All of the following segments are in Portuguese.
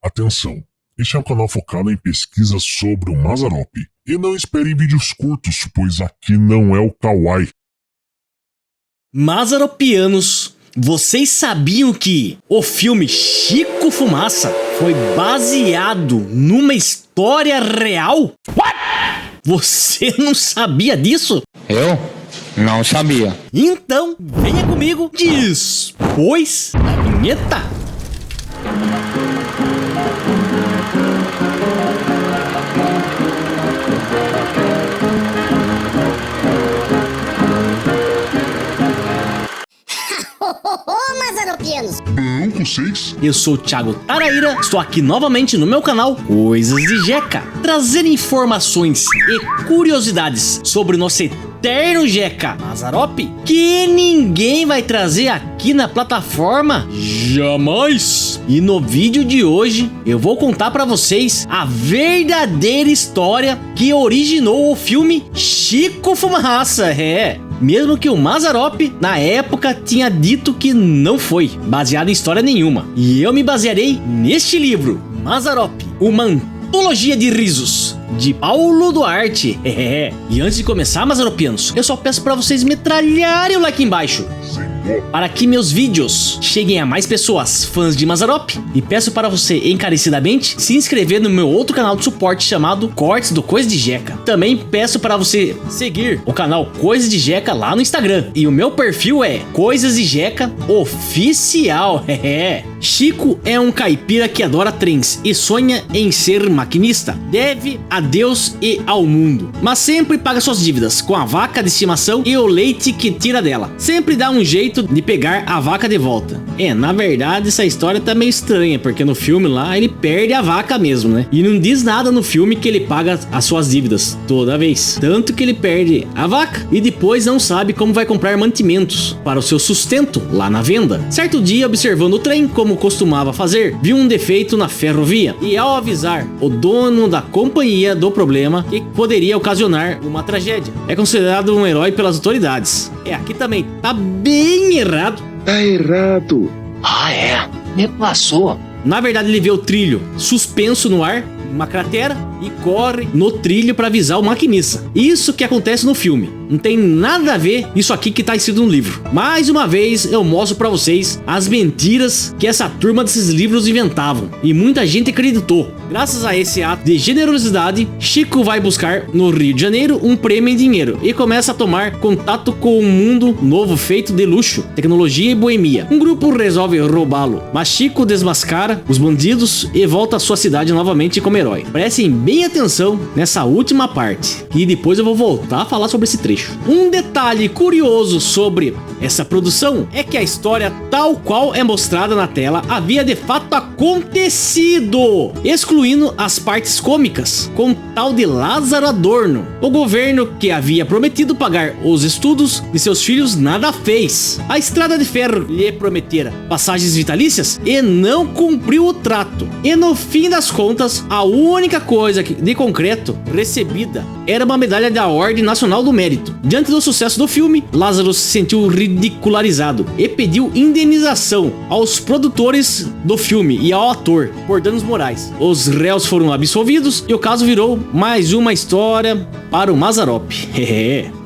Atenção, este é um canal focado em pesquisas sobre o Mazzaropi. E não espere vídeos curtos, pois aqui não é o Kawaii. Mazzaropianos, vocês sabiam que o filme Chico Fumaça foi baseado numa história real? What? Você não sabia disso? Eu? Não sabia. Então, venha comigo, depois da vinheta. Mazzaropianos! Bom, vocês? Eu sou o Thiago Taraíra, estou aqui novamente no meu canal Coisas de Jeca, trazendo informações e curiosidades sobre o nosso eterno Jeca Mazzaropi, que ninguém vai trazer aqui na plataforma jamais. E no vídeo de hoje eu vou contar pra vocês a verdadeira história que originou o filme Chico Fumaça. Mesmo que o Mazzaropi, na época, tinha dito que não foi baseado em história nenhuma. E eu me basearei neste livro, Mazzaropi, uma antologia de risos, de Paulo Duarte. E antes de começar, Mazzaropianos, eu só peço para vocês metralharem o like embaixo, para que meus vídeos cheguem a mais pessoas fãs de Mazzaropi. E peço para você encarecidamente se inscrever no meu outro canal de suporte chamado Cortes do Coisas de Jeca. Também peço para você seguir o canal Coisas de Jeca lá no Instagram. E o meu perfil é Coisas de Jeca Oficial. Chico é um caipira que adora trens e sonha em ser maquinista. Deve a Deus e ao mundo, mas sempre paga suas dívidas com a vaca de estimação e o leite que tira dela. Sempre dá um jeito de pegar a vaca de volta. Na verdade essa história tá meio estranha, porque no filme lá ele perde a vaca mesmo, né? E não diz nada no filme que ele paga as suas dívidas toda vez. Tanto que ele perde a vaca e depois não sabe como vai comprar mantimentos para o seu sustento lá na venda. Certo dia, observando o trem, como costumava fazer, viu um defeito na ferrovia e ao avisar o dono da companhia do problema que poderia ocasionar uma tragédia, é considerado um herói pelas autoridades. Aqui também tá bem errado. Tá errado. Ah, é? Me passou. Na verdade, ele vê o trilho suspenso no ar, uma cratera, e corre no trilho para avisar o maquinista. Isso que acontece no filme. Não tem nada a ver isso aqui que tá escrito no livro. Mais uma vez eu mostro para vocês as mentiras que essa turma desses livros inventavam. E muita gente acreditou. Graças a esse ato de generosidade, Chico vai buscar no Rio de Janeiro um prêmio em dinheiro e começa a tomar contato com um mundo novo feito de luxo, tecnologia e boemia. Um grupo resolve roubá-lo, mas Chico desmascara os bandidos e volta à sua cidade novamente como herói. Prestem bem atenção nessa última parte, e depois eu vou voltar a falar sobre esse trecho. Um detalhe curioso sobre essa produção é que a história tal qual é mostrada na tela havia de fato acontecido, excluindo as partes cômicas, com tal de Lázaro Adorno. O governo que havia prometido pagar os estudos de seus filhos nada fez. A estrada de ferro lhe prometera passagens vitalícias e não cumpriu o trato. E no fim das contas, a única coisa de concreto recebida era uma medalha da Ordem Nacional do Mérito. Diante do sucesso do filme, Lázaro se sentiu ridicularizado e pediu indenização aos produtores do filme e ao ator por danos morais. Os réus foram absolvidos e o caso virou mais uma história para o Mazzaropi.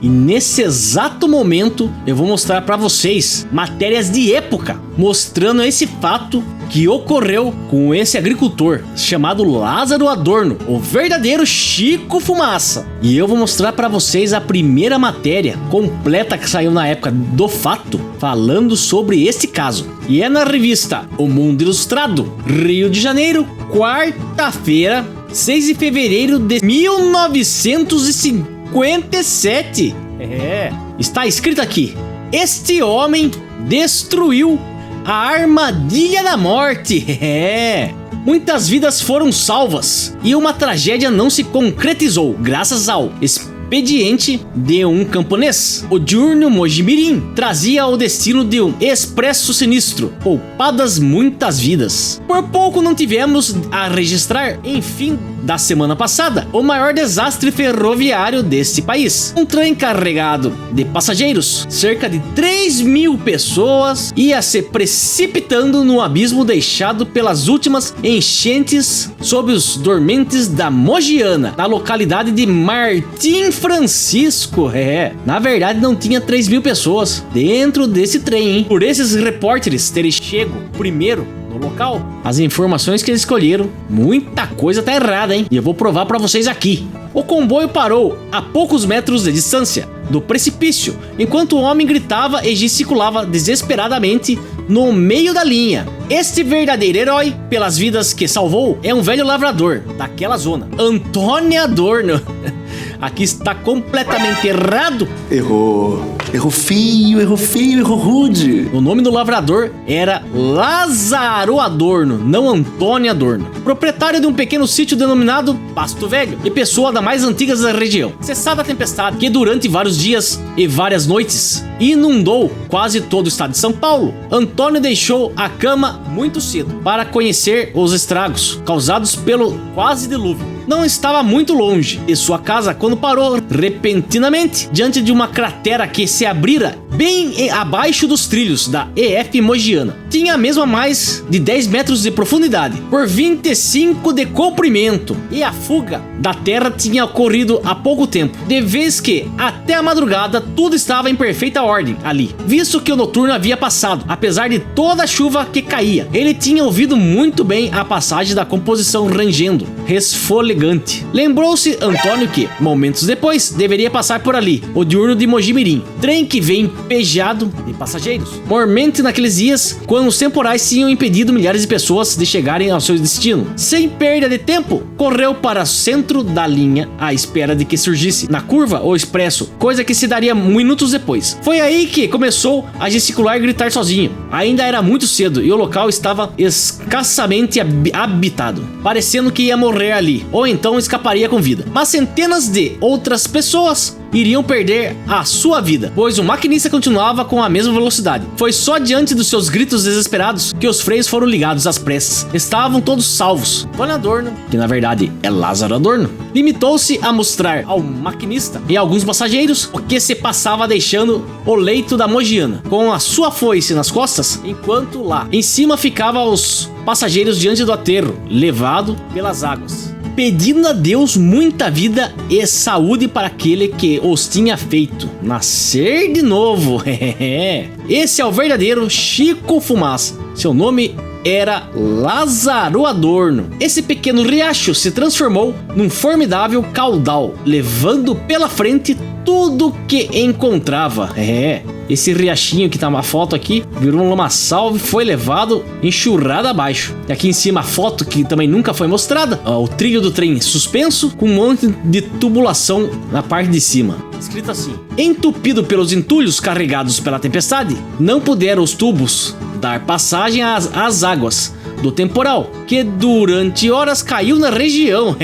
E nesse exato momento eu vou mostrar para vocês matérias de época mostrando esse fato que ocorreu com esse agricultor chamado Lázaro Adorno, o verdadeiro Chico Fumaça. E eu vou mostrar para vocês a primeira matéria completa que saiu na época do fato, falando sobre esse caso. E é na revista O Mundo Ilustrado, Rio de Janeiro, quarta-feira, 6 de fevereiro de 1957. Está escrito aqui: este homem destruiu a armadilha da morte. Muitas vidas foram salvas e uma tragédia não se concretizou graças ao expediente de um camponês. O diurno Mojimirim trazia o destino de um expresso sinistro, poupadas muitas vidas. Por pouco não tivemos a registrar, enfim, da semana passada, o maior desastre ferroviário deste país. Um trem carregado de passageiros, cerca de 3.000 pessoas, ia se precipitando no abismo deixado pelas últimas enchentes sob os dormentes da Mogiana, na localidade de Martim Francisco. Na verdade não tinha 3.000 pessoas dentro desse trem, hein? Por esses repórteres terem chego primeiro no local, as informações que eles escolheram, muita coisa tá errada, hein? E eu vou provar pra vocês aqui. O comboio parou a poucos metros de distância do precipício, enquanto o homem gritava e gesticulava desesperadamente no meio da linha. Este verdadeiro herói, pelas vidas que salvou, é um velho lavrador daquela zona, Antônio Adorno. Aqui está completamente errado. Errou feio, errou rude. O nome do lavrador era Lázaro Adorno, não Antônio Adorno. Proprietário de um pequeno sítio denominado Pasto Velho e pessoa da mais antiga da região. Cessada a tempestade, que durante vários dias e várias noites inundou quase todo o estado de São Paulo, Antônio deixou a cama muito cedo para conhecer os estragos causados pelo quase dilúvio. Não estava muito longe de sua casa quando parou repentinamente diante de uma cratera que se abrira bem abaixo dos trilhos da EF Mogiana. Tinha mesmo a mais de 10 metros de profundidade, por 25 de comprimento, e a fuga da terra tinha ocorrido há pouco tempo, de vez que até a madrugada tudo estava em perfeita ordem ali, visto que o noturno havia passado, apesar de toda a chuva que caía. Ele tinha ouvido muito bem a passagem da composição rangendo, resfolegante. Lembrou-se Antônio que, momentos depois, deveria passar por ali, o diurno de Mojimirim, trem que vem pejado de passageiros. Mormente naqueles dias, quando os temporais tinham impedido milhares de pessoas de chegarem ao seu destino. Sem perda de tempo, correu para o centro da linha à espera de que surgisse na curva o expresso, coisa que se daria minutos depois. Foi aí que começou a gesticular e gritar sozinho. Ainda era muito cedo e o local estava escassamente habitado, parecendo que ia morrer ali, ou então escaparia com vida. Mas centenas de outras pessoas iriam perder a sua vida, pois o maquinista continuava com a mesma velocidade. Foi só diante dos seus gritos desesperados que os freios foram ligados às pressas. Estavam todos salvos. Antônio Adorno, que na verdade é Lázaro Adorno, limitou-se a mostrar ao maquinista e alguns passageiros o que se passava, deixando o leito da Mogiana com a sua foice nas costas, enquanto lá em cima ficavam os passageiros diante do aterro, levado pelas águas, pedindo a Deus muita vida e saúde para aquele que os tinha feito nascer de novo. Esse é o verdadeiro Chico Fumaça. Seu nome era Lázaro Adorno. Esse pequeno riacho se transformou num formidável caudal, levando pela frente tudo que encontrava. Esse riachinho que tá uma foto aqui virou um lamaçal e foi levado enxurrada abaixo. E aqui em cima a foto que também nunca foi mostrada, o trilho do trem suspenso com um monte de tubulação na parte de cima. Escrito assim: entupido pelos entulhos carregados pela tempestade, não puderam os tubos dar passagem às águas do temporal, que durante horas caiu na região.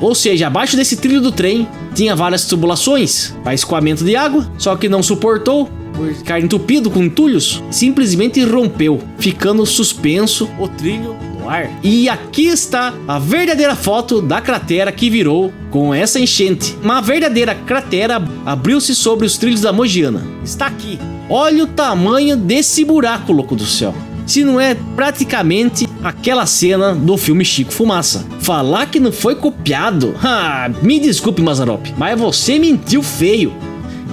Ou seja, abaixo desse trilho do trem tinha várias tubulações para escoamento de água, só que não suportou por ficar entupido com entulhos, simplesmente rompeu, ficando suspenso o trilho no ar. E aqui está a verdadeira foto da cratera que virou com essa enchente. Uma verdadeira cratera abriu-se sobre os trilhos da Mogiana. Está aqui. Olha o tamanho desse buraco, louco do céu. Se não é praticamente aquela cena do filme Chico Fumaça. Falar que não foi copiado, me desculpe, Mazzaropi, mas você mentiu feio.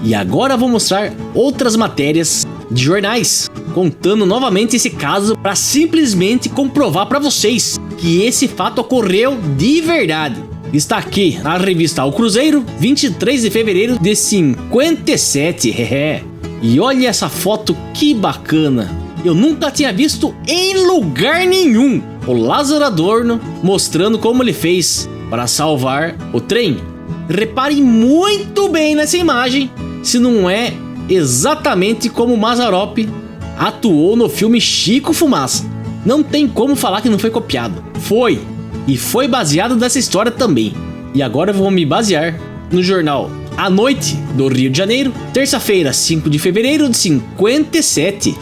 E agora vou mostrar outras matérias de jornais contando novamente esse caso para simplesmente comprovar para vocês que esse fato ocorreu de verdade. Está aqui na revista O Cruzeiro, 23 de fevereiro de 57. E olha essa foto, que bacana. Eu nunca tinha visto em lugar nenhum o Lázaro Adorno mostrando como ele fez para salvar o trem. Reparem muito bem nessa imagem, se não é exatamente como Mazzaropi atuou no filme Chico Fumaça. Não tem como falar que não foi copiado. Foi. E foi baseado nessa história também. E agora eu vou me basear no jornal à noite do Rio de Janeiro, terça-feira, 5 de fevereiro de 57.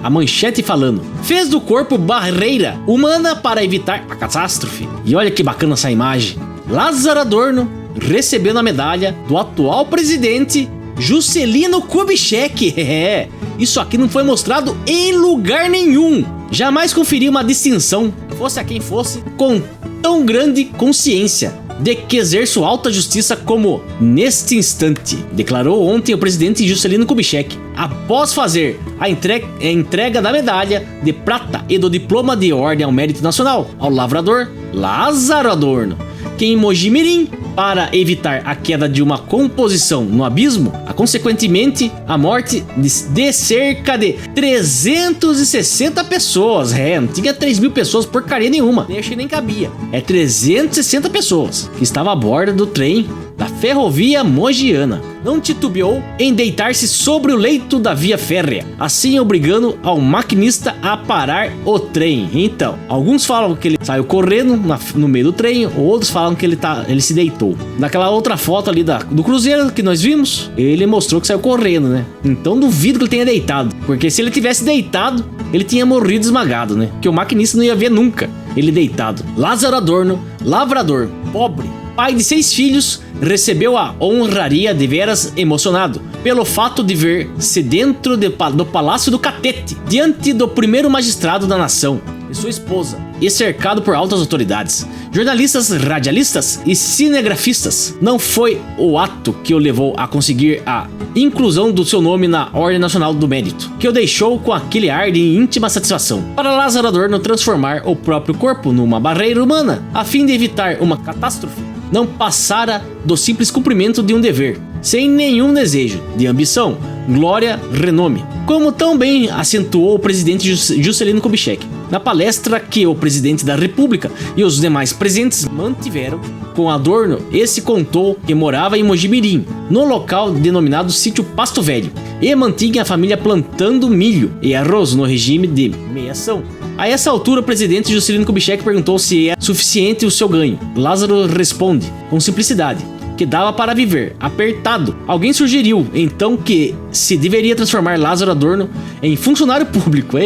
A manchete falando: fez do corpo barreira humana para evitar a catástrofe. E olha que bacana essa imagem. Lázaro Adorno recebendo a medalha do atual presidente Juscelino Kubitschek. Isso aqui não foi mostrado em lugar nenhum. Jamais conferi uma distinção, fosse a quem fosse, com tão grande consciência de que exerço alta justiça como neste instante, declarou ontem o presidente Juscelino Kubitschek, após fazer a entrega da medalha de prata e do diploma de ordem ao mérito nacional ao lavrador Lázaro Adorno, que em Mogi Mirim, para evitar a queda de uma composição no abismo, consequentemente a morte de cerca de 360 pessoas. Não tinha 3 mil pessoas porcaria nenhuma, nem cabia. 360 pessoas que estavam a bordo do trem da ferrovia mogiana. Não titubeou em deitar-se sobre o leito da via férrea, assim obrigando ao maquinista a parar o trem. Então, alguns falam que ele saiu correndo no meio do trem, outros falam que ele se deitou. Naquela outra foto ali do cruzeiro que nós vimos, ele mostrou que saiu correndo, né? Então duvido que ele tenha deitado, porque se ele tivesse deitado, ele tinha morrido esmagado, né? Que o maquinista não ia ver nunca ele deitado. Lázaro Adorno, lavrador, pobre, pai de 6 filhos, recebeu a honraria de veras emocionado pelo fato de ver-se dentro do Palácio do Catete, diante do primeiro magistrado da nação e sua esposa, e cercado por altas autoridades, jornalistas, radialistas e cinegrafistas. Não foi o ato que o levou a conseguir a inclusão do seu nome na Ordem Nacional do Mérito, que o deixou com aquele ar de íntima satisfação. Para Lázaro Adorno, transformar o próprio corpo numa barreira humana, a fim de evitar uma catástrofe, não passara do simples cumprimento de um dever, sem nenhum desejo de ambição, glória, renome, como tão bem acentuou o presidente Juscelino Kubitschek na palestra que o presidente da República e os demais presentes mantiveram com Adorno. Esse contou que morava em Mogi Mirim, no local denominado Sítio Pasto Velho, e mantinha a família plantando milho e arroz no regime de meiação. A essa altura, o presidente Juscelino Kubitschek perguntou se é suficiente o seu ganho. Lázaro responde com simplicidade que dava para viver apertado. Alguém sugeriu então que se deveria transformar Lázaro Adorno em funcionário público.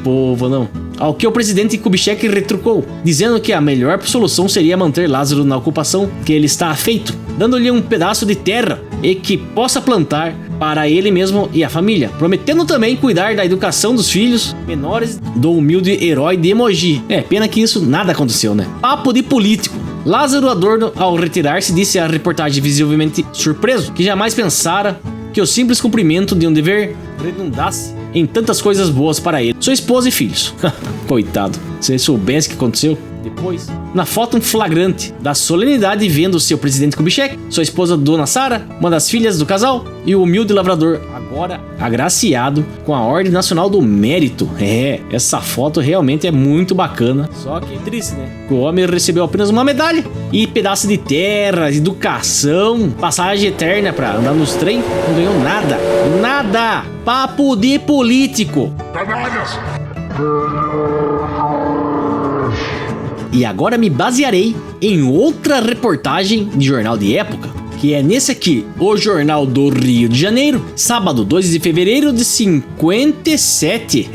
Povo, não. Ao que o presidente Kubitschek retrucou, dizendo que a melhor solução seria manter Lázaro na ocupação que ele está afeito, dando-lhe um pedaço de terra e que possa plantar para ele mesmo e a família, prometendo também cuidar da educação dos filhos menores do humilde herói de Mogi. Pena que isso nada aconteceu, né? Papo de político. Lázaro Adorno, ao retirar-se, disse à reportagem visivelmente surpreso que jamais pensara que o simples cumprimento de um dever redundasse em tantas coisas boas para ele, sua esposa e filhos. Coitado, se ele soubesse o que aconteceu depois. Na foto, um flagrante da solenidade vendo seu presidente Kubitschek, sua esposa Dona Sara, uma das filhas do casal, e o humilde lavrador, agora agraciado com a Ordem Nacional do Mérito. Essa foto realmente é muito bacana, só que triste, né? O homem recebeu apenas uma medalha e pedaço de terra, educação, passagem eterna pra andar nos trem, não ganhou nada. Nada! Papo de político! Canalhas! E agora me basearei em outra reportagem de jornal de época, que é nesse aqui, o Jornal do Rio de Janeiro, sábado 2 de fevereiro de 57.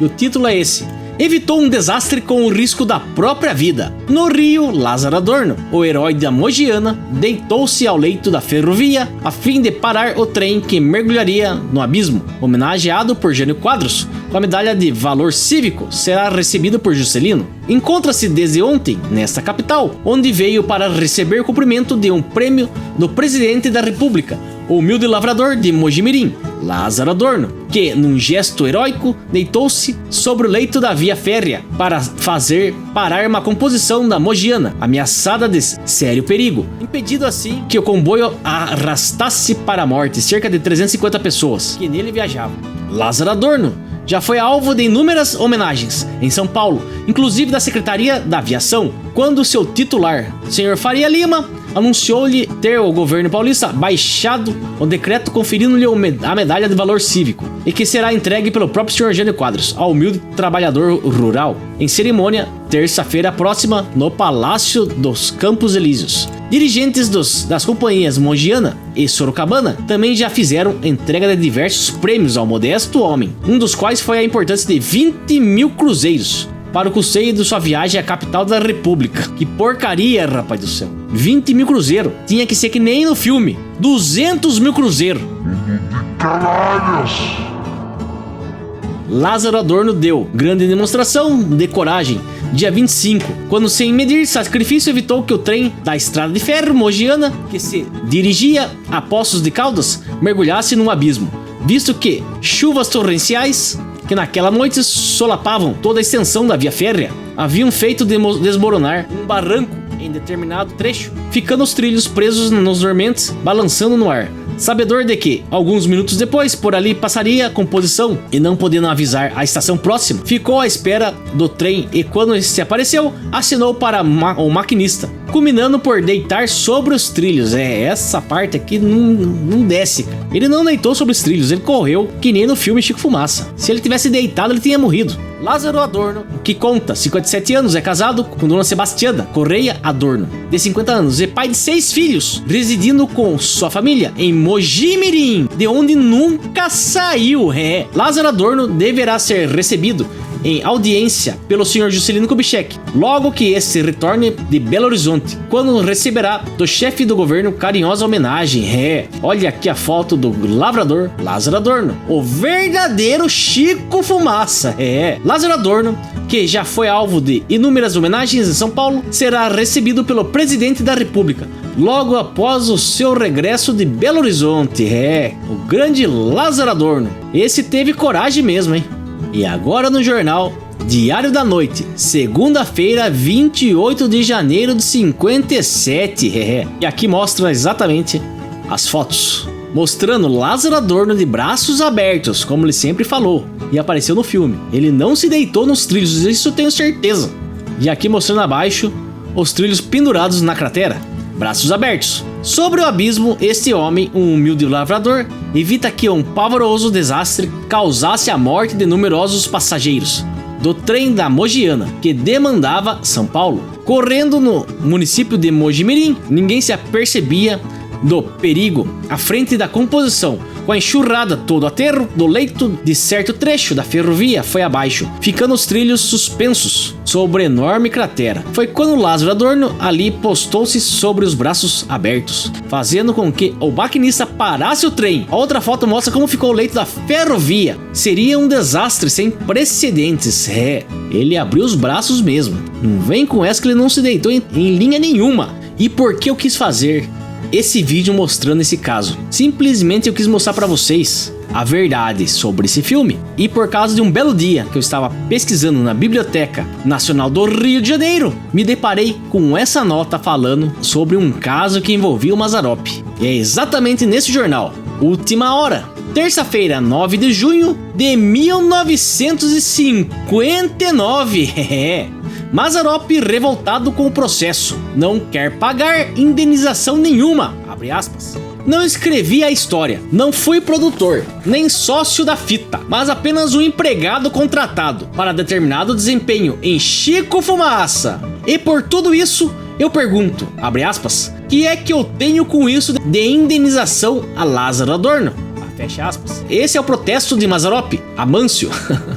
E o título é esse: evitou um desastre com o risco da própria vida. No Rio, Lázaro Adorno, o herói da Mogiana, deitou-se ao leito da ferrovia a fim de parar o trem que mergulharia no abismo. Homenageado por Jânio Quadros, com a medalha de valor cívico, será recebido por Juscelino. Encontra-se desde ontem nesta capital, onde veio para receber cumprimento de um prêmio do presidente da República, o humilde lavrador de Mogi Mirim, Lázaro Adorno, que, num gesto heróico, deitou-se sobre o leito da via férrea para fazer parar uma composição da Mogiana, ameaçada de sério perigo, impedindo assim que o comboio arrastasse para a morte cerca de 350 pessoas que nele viajavam. Lázaro Adorno já foi alvo de inúmeras homenagens em São Paulo, inclusive da Secretaria da Aviação, quando seu titular, Sr. Faria Lima, anunciou-lhe ter o governo paulista baixado o decreto conferindo-lhe a medalha de valor cívico e que será entregue pelo próprio Sr. Jânio Quadros ao humilde trabalhador rural em cerimônia terça-feira próxima no Palácio dos Campos Elíseos. Dirigentes das companhias Mogiana e Sorocabana também já fizeram entrega de diversos prêmios ao modesto homem, um dos quais foi a importância de 20 mil cruzeiros para o custeio de sua viagem à capital da República. Que porcaria, rapaz do céu. 20 mil cruzeiros. Tinha que ser que nem no filme. 200 mil cruzeiros. Caralhos! Lázaro Adorno deu grande demonstração de coragem dia 25, quando sem medir sacrifício evitou que o trem da estrada de ferro Mogiana, que se dirigia a Poços de Caldas, mergulhasse num abismo, visto que chuvas torrenciais que naquela noite solapavam toda a extensão da via férrea haviam feito desmoronar um barranco em determinado trecho, ficando os trilhos presos nos dormentes, balançando no ar. Sabedor de que, alguns minutos depois, por ali passaria a composição e não podendo avisar a estação próxima, ficou à espera do trem e quando este apareceu, assinou para o maquinista, culminando por deitar sobre os trilhos. Essa parte aqui não desce, cara. Ele não deitou sobre os trilhos, ele correu que nem no filme Chico Fumaça. Se ele tivesse deitado, ele tinha morrido. Lázaro Adorno, que conta 57 anos, é casado com Dona Sebastiana Correia Adorno, de 50 anos, e pai de 6 filhos, residindo com sua família em Mogi Mirim, de onde nunca saiu. Lázaro Adorno deverá ser recebido em audiência pelo Sr. Juscelino Kubitschek, logo que este retorne de Belo Horizonte, quando receberá do chefe do governo carinhosa homenagem. Olha aqui a foto do lavrador Lázaro Adorno, o verdadeiro Chico Fumaça. Lázaro Adorno, que já foi alvo de inúmeras homenagens em São Paulo, será recebido pelo presidente da República logo após o seu regresso de Belo Horizonte. O grande Lázaro Adorno. Esse teve coragem mesmo, hein? E agora no jornal Diário da Noite, segunda-feira, 28 de janeiro de 57. E aqui mostra exatamente as fotos, mostrando Lázaro Adorno de braços abertos, como ele sempre falou, e apareceu no filme. Ele não se deitou nos trilhos, isso eu tenho certeza. E aqui mostrando abaixo os trilhos pendurados na cratera, braços abertos. Sobre o abismo, este homem, um humilde lavrador, evita que um pavoroso desastre causasse a morte de numerosos passageiros do trem da Mogiana, que demandava São Paulo. Correndo no município de Mogi Mirim, ninguém se apercebia do perigo à frente da composição. Com a enxurrada todo o aterro do leito de certo trecho da ferrovia foi abaixo, ficando os trilhos suspensos sobre enorme cratera. Foi quando Lázaro Adorno ali postou-se sobre os braços abertos, fazendo com que o maquinista parasse o trem. A outra foto mostra como ficou o leito da ferrovia. Seria um desastre sem precedentes. Ele abriu os braços mesmo. Não vem com essa que ele não se deitou em linha nenhuma. E por que eu quis fazer esse vídeo mostrando esse caso? Simplesmente eu quis mostrar para vocês a verdade sobre esse filme. E por causa de um belo dia que eu estava pesquisando na Biblioteca Nacional do Rio de Janeiro, me deparei com essa nota falando sobre um caso que envolvia o Mazzaropi. E é exatamente nesse jornal, Última Hora, terça-feira, 9 de junho de 1959. Mazzaropi, revoltado com o processo, não quer pagar indenização nenhuma, abre aspas. Não escrevi a história, não fui produtor, nem sócio da fita, mas apenas um empregado contratado para determinado desempenho em Chico Fumaça. E por tudo isso, eu pergunto, abre aspas, que é que eu tenho com isso de indenização a Lázaro Adorno? Fecha aspas. Esse é o protesto de Mazzaropi, Amâncio.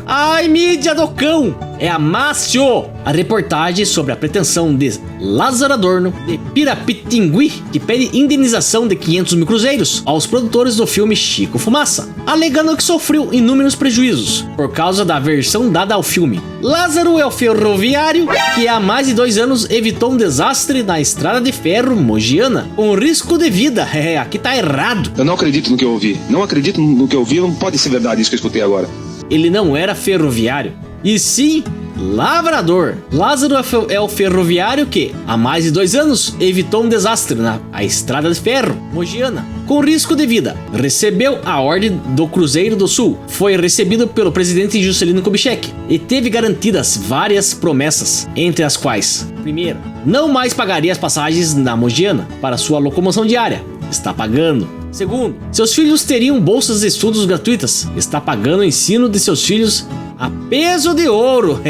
Ai, mídia do cão! É Amácio! A reportagem sobre a pretensão de Lázaro Adorno de Pirapitingui, que pede indenização de 500 mil cruzeiros aos produtores do filme Chico Fumaça, alegando que sofreu inúmeros prejuízos por causa da versão dada ao filme. Lázaro é o ferroviário que há mais de 2 anos evitou um desastre na estrada de ferro Mogiana, com risco de vida. Aqui tá errado. Eu não acredito no que eu ouvi. Não acredito no que eu ouvi, não pode ser verdade isso que eu escutei agora. Ele não era ferroviário, e sim lavrador. Lázaro é o ferroviário que, há mais de 2 anos, evitou um desastre na estrada de ferro Mogiana, com risco de vida. Recebeu a ordem do Cruzeiro do Sul, foi recebido pelo presidente Juscelino Kubitschek e teve garantidas várias promessas, entre as quais: primeiro, não mais pagaria as passagens na Mogiana para sua locomoção diária. Está pagando. Segundo, seus filhos teriam bolsas de estudos gratuitas. Está pagando o ensino de seus filhos a peso de ouro.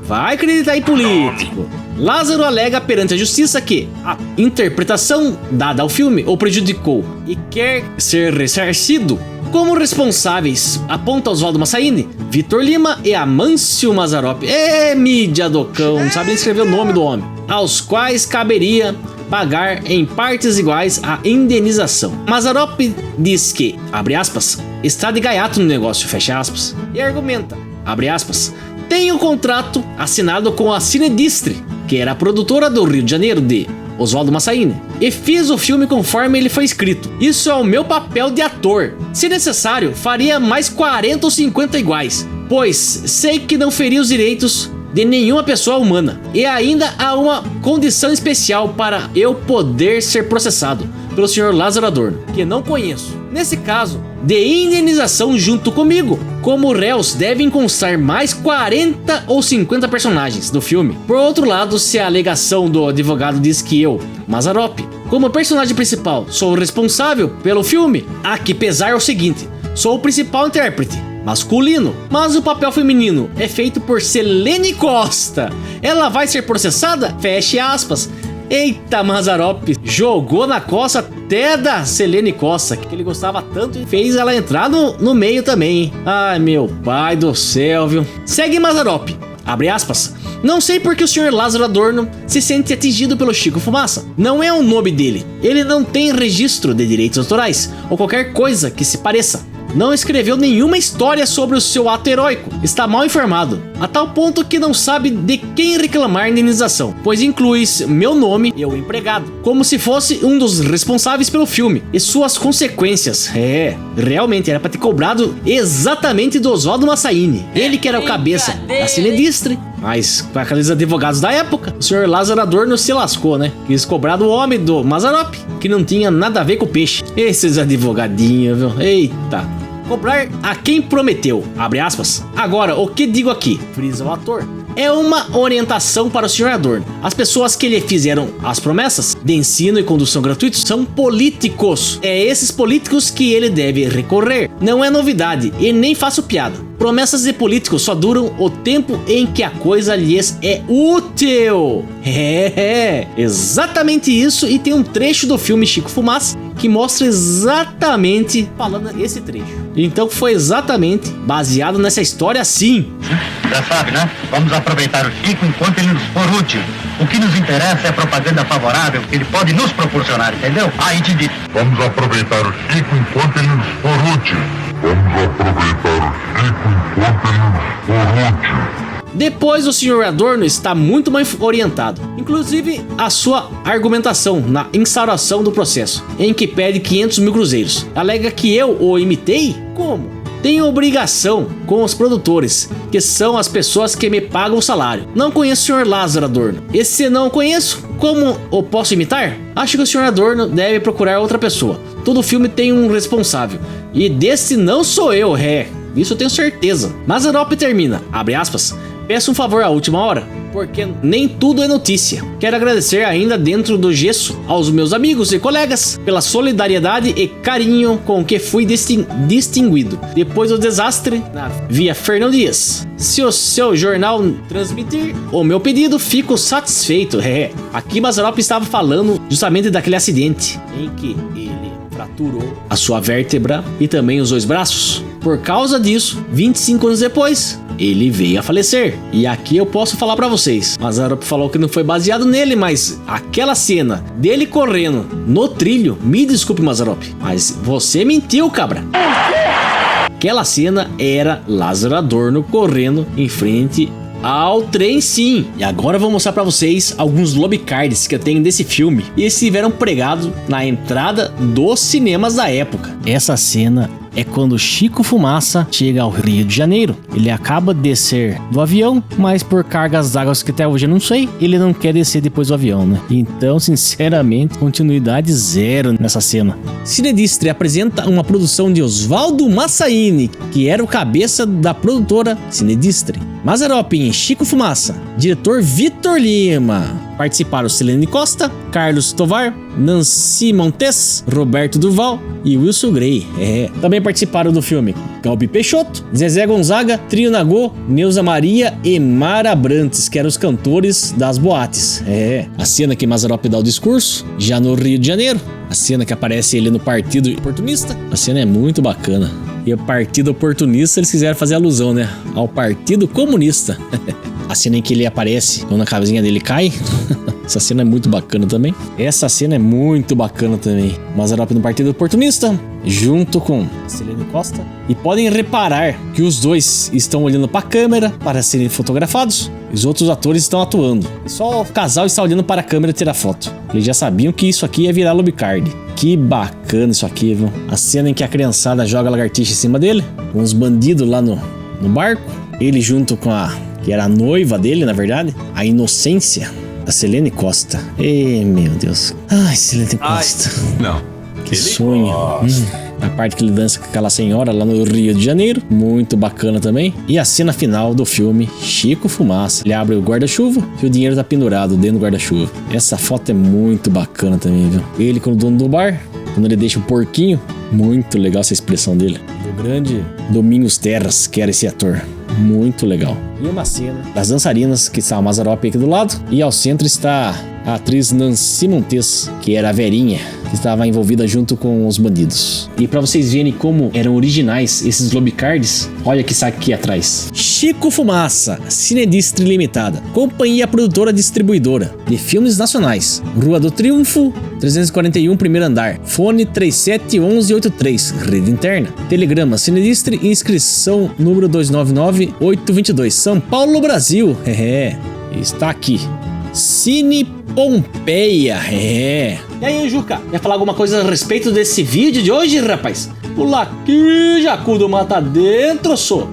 Vai acreditar em político. Lázaro alega perante a justiça que a interpretação dada ao filme o prejudicou e quer ser ressarcido. Como responsáveis, aponta Oswaldo Massaini, Vitor Lima e Amâncio Mazzaropi. Mídia do cão, não sabe nem escrever o nome do homem. Aos quais caberia pagar em partes iguais a indenização. Mazzaropi diz que, abre aspas, está de gaiato no negócio, fecha aspas, e argumenta, abre aspas, tem um contrato assinado com a Cinedistre, que era a produtora do Rio de Janeiro de Oswaldo Massaini, e fiz o filme conforme ele foi escrito. Isso é o meu papel de ator. Se necessário, faria mais 40 ou 50 iguais, pois sei que não feria os direitos de nenhuma pessoa humana. E ainda há uma condição especial para eu poder ser processado pelo Sr. Lázaro Adorno, que não conheço. Nesse caso, de indenização junto comigo. Como réus devem constar mais 40 ou 50 personagens do filme. Por outro lado, se a alegação do advogado diz que eu, Mazzaropi, como personagem principal, sou o responsável pelo filme, há que pesar o seguinte: sou o principal intérprete masculino, mas o papel feminino é feito por Selene Costa. Ela vai ser processada? Feche aspas. Eita, Mazzaropi jogou na costa até da Selene Costa, que ele gostava tanto, e fez ela entrar no meio também, hein? Ai, meu pai do céu, viu? Segue Mazzaropi, abre aspas. Não sei porque o Sr. Lázaro Adorno se sente atingido pelo Chico Fumaça. Não é o nome dele. Ele não tem registro de direitos autorais ou qualquer coisa que se pareça. Não escreveu nenhuma história sobre o seu ato heróico. Está mal informado, a tal ponto que não sabe de quem reclamar indenização, pois inclui meu nome e o empregado, como se fosse um dos responsáveis pelo filme e suas consequências. Realmente era para ter cobrado exatamente do Oswaldo Massaini. Ele que era o cabeça da Cinedistre, mas com aqueles advogados da época, o Sr. Lázaro Adorno se lascou, né? Quis cobrar do homem do Mazzaropi, que não tinha nada a ver com o peixe. Esses advogadinhos, viu? Eita. Cobrar a quem prometeu, abre aspas. Agora, o que digo aqui? Frisa o ator. É uma orientação para o Sr. Adorno. As pessoas que lhe fizeram as promessas de ensino e condução gratuitos são políticos. É esses políticos que ele deve recorrer. Não é novidade e nem faço piada. Promessas de políticos só duram o tempo em que a coisa lhes é útil. Exatamente isso, e tem um trecho do filme Chico Fumaça que mostra exatamente falando esse trecho. Então foi exatamente baseado nessa história sim. Já sabe, né? Vamos aproveitar o Chico enquanto ele nos for útil. O que nos interessa é a propaganda favorável que ele pode nos proporcionar, entendeu? Aí te digo. Vamos aproveitar o Chico enquanto ele nos for útil. Vamos aproveitar o Chico enquanto ele nos for útil. Depois o Sr. Adorno está muito mais orientado, inclusive a sua argumentação na instauração do processo, em que pede 500 mil cruzeiros. Alega que eu o imitei? Como? Tenho obrigação com os produtores, que são as pessoas que me pagam o salário. Não conheço o Sr. Lázaro Adorno. E se não conheço, como o posso imitar? Acho que o Sr. Adorno deve procurar outra pessoa. Todo filme tem um responsável, e desse não sou eu, isso eu tenho certeza. Mazzaropi termina, abre aspas. Peço um favor à última hora, porque nem tudo é notícia. Quero agradecer ainda dentro do gesso aos meus amigos e colegas pela solidariedade e carinho com que fui distinguido depois do desastre na Via Fernão Dias. Se o seu jornal transmitir o meu pedido, fico satisfeito. Aqui Mazzaropi estava falando justamente daquele acidente em que ele fraturou a sua vértebra e também os dois braços. Por causa disso, 25 anos depois, ele veio a falecer. E aqui eu posso falar pra vocês, Mazzaropi falou que não foi baseado nele, mas aquela cena dele correndo no trilho, me desculpe Mazzaropi, mas você mentiu, cabra. Aquela cena era Lázaro Adorno correndo em frente ao trem, sim. E agora eu vou mostrar pra vocês alguns lobbycards que eu tenho desse filme, e eles estiveram pregados na entrada dos cinemas da época. Essa cena é quando Chico Fumaça chega ao Rio de Janeiro. Ele acaba de descer do avião, mas por cargas d'água que até hoje eu não sei, ele não quer descer depois do avião, né? Então, sinceramente, continuidade zero nessa cena. Cinedistre apresenta uma produção de Oswaldo Massaini, que era o cabeça da produtora Cinedistre. Mazzaropi em Chico Fumaça, diretor Vitor Lima. participaram Selene Costa, Carlos Tovar, Nancy Montes, Roberto Duval e Wilson Grey. Também participaram do filme Galbi Peixoto, Zezé Gonzaga, Trio Nagô, Neuza Maria e Mara Brantes, que eram os cantores das boates. A cena que Mazzaropi dá o discurso, já no Rio de Janeiro, a cena que aparece ele no Partido Oportunista, a cena é muito bacana. E o Partido Oportunista, eles quiseram fazer alusão, né, ao Partido Comunista. A cena em que ele aparece, quando a cabecinha dele cai. Essa cena é muito bacana também. Essa cena é muito bacana também. Mazzaropi no Partido Oportunista, junto com Selene Costa. E podem reparar que os dois estão olhando para a câmera para serem fotografados. Os outros atores estão atuando. E só o casal está olhando para a câmera tirar foto. Eles já sabiam que isso aqui ia virar Lobicard. Que bacana isso aqui, viu? A cena em que a criançada joga a lagartixa em cima dele, com os bandidos lá no barco. Ele junto com que era a noiva dele, na verdade, a Inocência, a Selene Costa. Meu Deus. Ai, Selene Costa. Não. Que sonho. A parte que ele dança com aquela senhora lá no Rio de Janeiro, muito bacana também. E a cena final do filme, Chico Fumaça. Ele abre o guarda-chuva e o dinheiro tá pendurado dentro do guarda-chuva. Essa foto é muito bacana também, viu? Ele com o dono do bar, quando ele deixa o porquinho, muito legal essa expressão dele. O grande Domingos Terras, que era esse ator. Muito legal. E uma cena das dançarinas, que está o Mazzaropi aqui do lado, e ao centro está a atriz Nancy Montes, que era a Verinha, que estava envolvida junto com os bandidos. E para vocês verem como eram originais esses Lobicards, olha que saco aqui atrás. Chico Fumaça, Cinedistri Limitada, companhia produtora distribuidora de filmes nacionais. Rua do Triunfo, 341, primeiro andar. Fone 371183, rede interna. Telegrama Cinedistri, inscrição número 299822, São Paulo, Brasil. Está aqui. Cine Pompeia. E aí, Juca, quer falar alguma coisa a respeito desse vídeo de hoje, rapaz? Pula aqui, Jacu do Mata Dentro, sou.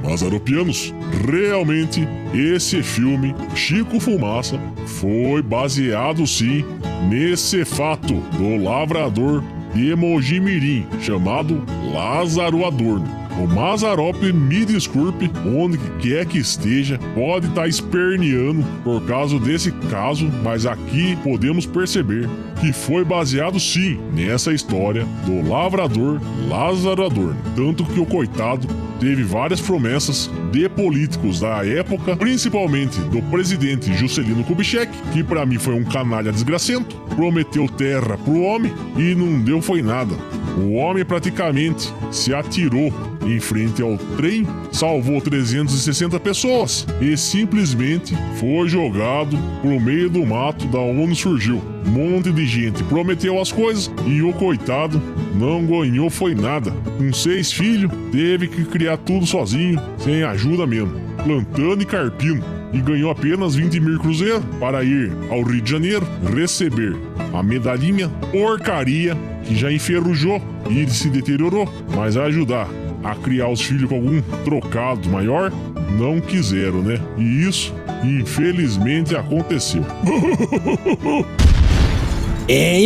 Mazzaropianos, realmente esse filme, Chico Fumaça, foi baseado sim nesse fato do lavrador de Mojimirim, chamado Lázaro Adorno. O Mazzaropi, me desculpe, onde quer que esteja, pode estar esperneando por causa desse caso, mas aqui podemos perceber que foi baseado sim nessa história do lavrador Lázaro Adorno. Tanto que o coitado teve várias promessas de políticos da época, principalmente do presidente Juscelino Kubitschek, que pra mim foi um canalha desgracento, prometeu terra pro homem e não deu foi nada. O homem praticamente se atirou em frente ao trem, salvou 360 pessoas e simplesmente foi jogado pro meio do mato da onde surgiu. Um monte de gente prometeu as coisas e o coitado não ganhou foi nada. Com 6 filhos, teve que criar tudo sozinho, sem ajuda mesmo, plantando e carpindo. E ganhou apenas 20 mil cruzeiros para ir ao Rio de Janeiro receber a medalhinha porcaria que já enferrujou e se deteriorou, mas a ajudar a criar os filhos com algum trocado maior, não quiseram, né? E isso, infelizmente, aconteceu.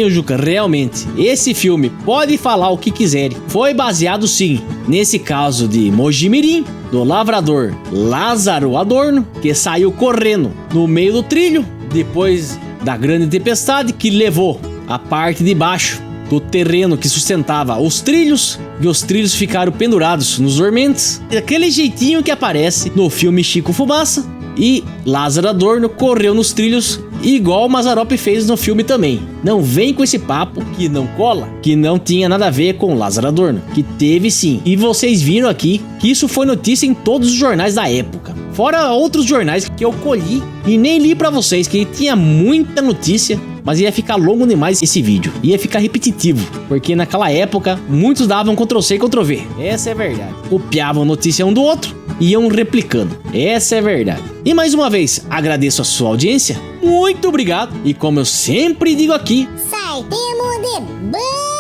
Juca, realmente, esse filme, pode falar o que quiserem, foi baseado sim, nesse caso de Mojimirim, do lavrador Lázaro Adorno, que saiu correndo no meio do trilho, depois da grande tempestade que levou a parte de baixo do terreno que sustentava os trilhos, e os trilhos ficaram pendurados nos dormentes, daquele jeitinho que aparece no filme Chico Fumaça. E Lázaro Adorno correu nos trilhos igual o Mazzaropi fez no filme também. Não vem com esse papo que não cola, que não tinha nada a ver com Lázaro Adorno, que teve sim. E vocês viram aqui que isso foi notícia em todos os jornais da época. Fora outros jornais que eu colhi e nem li pra vocês, que tinha muita notícia, mas ia ficar longo demais esse vídeo. Ia ficar repetitivo, porque naquela época muitos davam Ctrl+C e Ctrl+V. Essa é a verdade. Copiavam notícia um do outro e iam replicando. Essa é a verdade. E mais uma vez, agradeço a sua audiência. Muito obrigado. E como eu sempre digo aqui, sai, temo de banho.